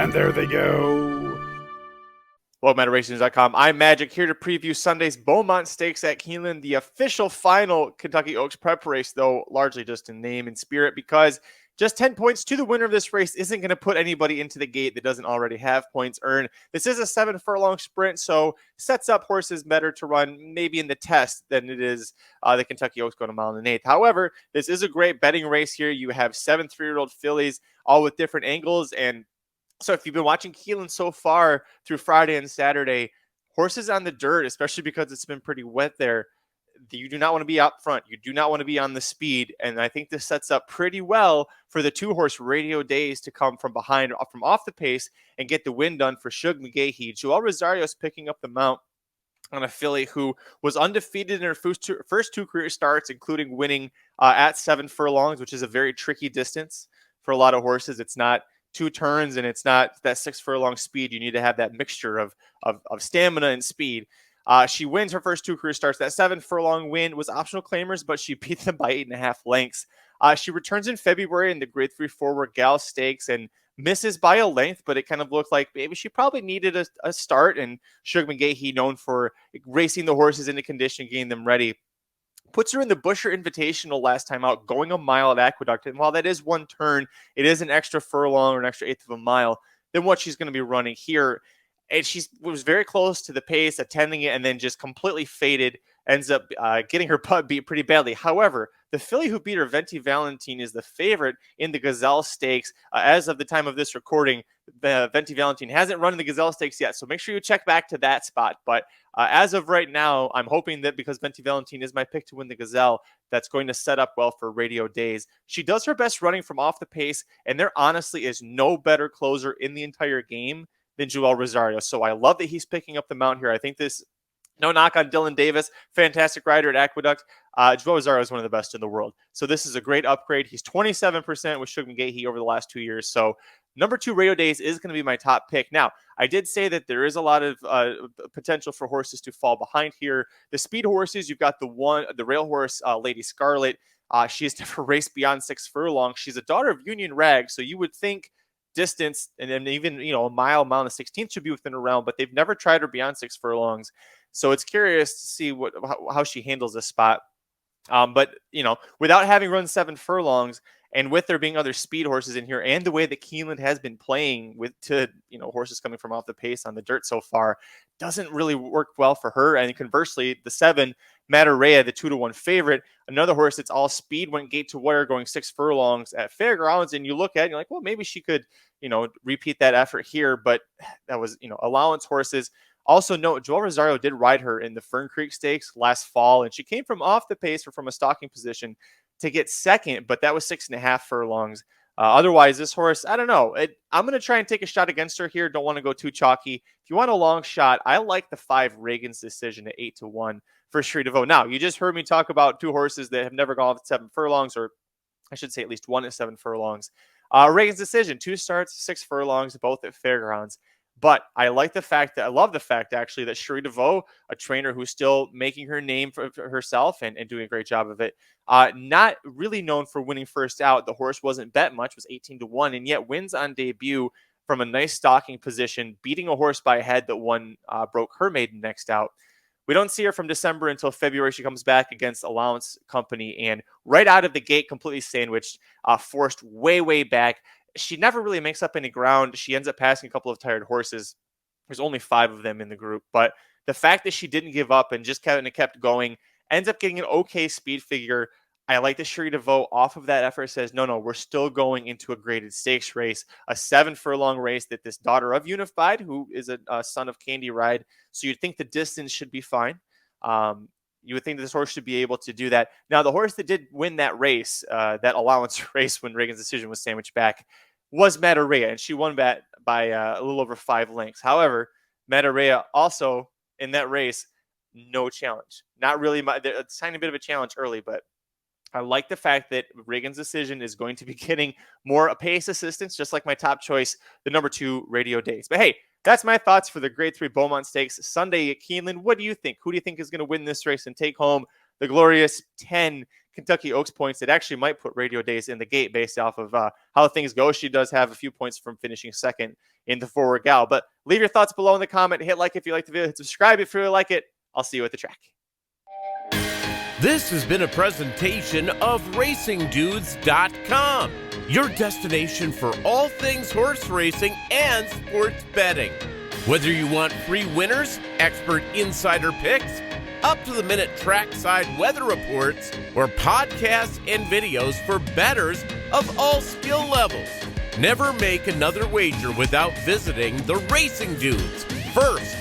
And there they go. Well, MetaRacing.com. I'm Magic, here to preview Sunday's Beaumont Stakes at Keeneland, the official final Kentucky Oaks prep race, though largely just in name and spirit, because just 10 points to the winner of this race isn't going to put anybody into the gate that doesn't already have points earned. This is a 7-furlong sprint, so sets up horses better to run maybe in the test than it is the Kentucky Oaks going a mile and an eighth. However, this is a great betting race here. You have 7 3-year-old fillies, all with different angles, and so if you've been watching Keeneland so far through Friday and Saturday, horses on the dirt, especially because it's been pretty wet there, you do not want to be out front. You do not want to be on the speed. And I think this sets up pretty well for the 2-horse Radio Days to come from behind, from off the pace, and get the win done for Shug McGahee. Joel Rosario's picking up the mount on a filly who was undefeated in her first two career starts, including winning at 7 furlongs, which is a very tricky distance for a lot of horses. It's not 2 turns and it's not that 6 furlong speed. You need to have that mixture of stamina and speed. She wins her first 2 career starts. That 7 furlong win was optional claimers, but she beat them by 8.5 lengths. She returns in February in the Grade 3 Forward Gal Stakes and misses by a length, but it kind of looked like maybe she probably needed a start. And Shug McGahee, known for racing the horses into condition, getting them ready, puts her in the Busher Invitational last time out, going a mile at Aqueduct. And while that is 1 turn, it is an extra furlong or an extra eighth of a mile than what she's going to be running here. And she was very close to the pace, attending it, and then just completely faded, ends up getting her putt beat pretty badly. However, the filly who beat her, Venti Valentine, is the favorite in the Gazelle Stakes. As of the time of this recording, Venti Valentine hasn't run in the Gazelle Stakes yet, so make sure you check back to that spot. But as of right now, I'm hoping that because Venti Valentine is my pick to win the Gazelle, that's going to set up well for Radio Days. She does her best running from off the pace, and there honestly is no better closer in the entire game than Joel Rosario. So I love that he's picking up the mount here. I think this, no knock on Dylan Davis, fantastic rider at Aqueduct. Joel Rosario is one of the best in the world. So this is a great upgrade. He's 27% with Shug McGahee over the last 2 years. So number 2, Radio Days, is going to be my top pick. Now, I did say that there is a lot of potential for horses to fall behind here. The speed horses, you've got the rail horse, Lady Scarlet. She has never raced beyond 6 furlongs. She's a daughter of Union Rag, so you would think distance and then even a mile and 16th should be within a realm, but they've never tried her beyond 6 furlongs. So it's curious to see how she handles this spot. But without having run 7 furlongs, and with there being other speed horses in here, and the way that Keeneland has been playing with horses coming from off the pace on the dirt so far, doesn't really work well for her. And conversely, the 7, Matarea, the 2-1 favorite, another horse that's all speed, went gate to wire going 6 furlongs at Fairgrounds. And you look at it and you're like, well, maybe she could, repeat that effort here. But that was, allowance horses. Also note, Joel Rosario did ride her in the Fern Creek Stakes last fall, and she came from off the pace or from a stalking position to get second, but that was 6.5 furlongs. Otherwise, this horse, I don't know. I'm going to try and take a shot against her here. Don't want to go too chalky. If you want a long shot, I like the 5 Reagan's Decision at 8-1 for Cherie DeVoe. Now, you just heard me talk about 2 horses that have never gone off at 7 furlongs, or I should say at least 1 at 7 furlongs. Reagan's Decision, 2 starts, 6 furlongs, both at Fairgrounds. But I love the fact actually that Cherie DeVoe, a trainer who's still making her name for herself and doing a great job of it, not really known for winning first out. The horse wasn't bet much, was 18-1, and yet wins on debut from a nice stalking position, beating a horse by a head that broke her maiden next out. We don't see her from December until February. She comes back against Allowance Company, and right out of the gate, completely sandwiched, forced way, way back. She never really makes up any ground. She ends up passing a couple of tired horses. There's only 5 of them in the group, but the fact that she didn't give up and just kept going, ends up getting an okay speed figure. I like the Cherie DeVoe off of that effort says, no, we're still going into a graded stakes race, a 7 furlong race that this daughter of Unified, who is a son of Candy, ride. So you'd think the distance should be fine. You would think this horse should be able to do that. Now, the horse that did win that race, that allowance race when Reagan's Decision was sandwiched back, was Matarea, and she won that by a little over 5 lengths. However, Matarea also in that race, no challenge. Not really a tiny bit of a challenge early, but I like the fact that Reagan's Decision is going to be getting more pace assistance, just like my top choice, the number 2 Radio Days. But hey, that's my thoughts for the Grade 3 Beaumont Stakes Sunday at Keeneland. What do you think? Who do you think is going to win this race and take home the glorious 10 Kentucky Oaks points, it actually might put Radio Days in the gate based off of how things go. She does have a few points from finishing second in the forward gal. But leave your thoughts below in the comment. Hit like if you like the video. Hit subscribe if you really like it. I'll see you at the track. This has been a presentation of RacingDudes.com, your destination for all things horse racing and sports betting. Whether you want free winners, expert insider picks, up-to-the-minute trackside weather reports, or podcasts and videos for bettors of all skill levels. Never make another wager without visiting the Racing Dudes. First,